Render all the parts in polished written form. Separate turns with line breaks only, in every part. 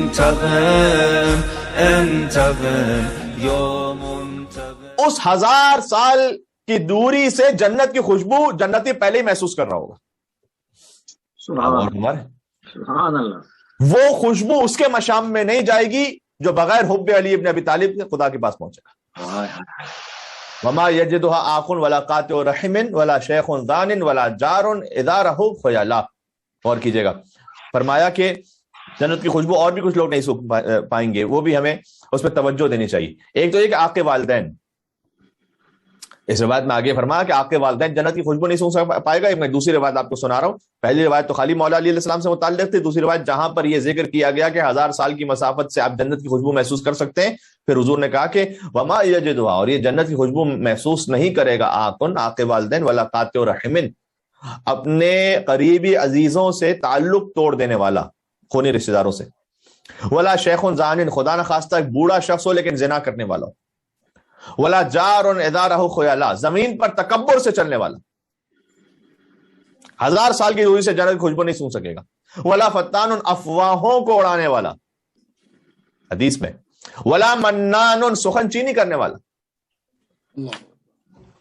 منتقم انتقم یا منتقم.
اس 1000 سال کی دوری سے جنت کی خوشبو جنتی پہلے ہی محسوس کر رہا ہوگا.
سبحان اللہ.
وہ خوشبو اس کے مشام میں نہیں جائے گی جو بغیر حب علی ابن ابی طالب کے خدا کے پاس پہنچے گا. وما یجدها آخ ولا قاطع رحم ولا شیخ دان ولا جار اذا رہو خیالا. اور کیجئے گا. فرمایا کہ جنت کی خوشبو اور بھی کچھ لوگ نہیں سوکھ پائیں گے، وہ بھی ہمیں اس پہ توجہ دینی چاہیے. ایک تو یہ کہ آق والدین، اس روایت میں آگے فرمایا کہ آق والدین جنت کی خوشبو نہیں سونگ پائے گا. میں دوسری روایت آپ کو سنا رہا ہوں. پہلی روایت تو خالی مولا علی علیہ السلام سے متعلق تھی. دوسری روایت جہاں پر یہ ذکر کیا گیا کہ 1000 سال کی مسافت سے آپ جنت کی خوشبو محسوس کر سکتے ہیں، پھر حضور نے کہا کہ وما یجدها، اور یہ جنت کی خوشبو محسوس نہیں کرے گا آق والدین ولا قاطع رحم، اپنے قریبی عزیزوں سے تعلق توڑ دینے والا، خونی رشتہ داروں سے، ولا شیخ زان، خدا نخواستہ ایک بوڑھا شخص ہو لیکن زنا کرنے والا ہو، ولا جار اذا رہو خیالا، زمین پر تکبر سے چلنے والا، 1000 سال کی دوری سے جنت کی خوشبو نہیں سن سکے گا. ولا فتان، افواہوں کو اڑانے والا، حدیث میں، ولا منان، سخن چینی کرنے والا،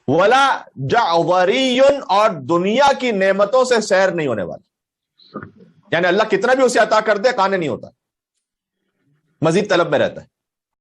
ولا جعظری، اور دنیا کی نعمتوں سے سیر نہیں ہونے والا. یعنی اللہ کتنا بھی اسے عطا کر دے قانے نہیں ہوتا، مزید طلب میں رہتا ہے.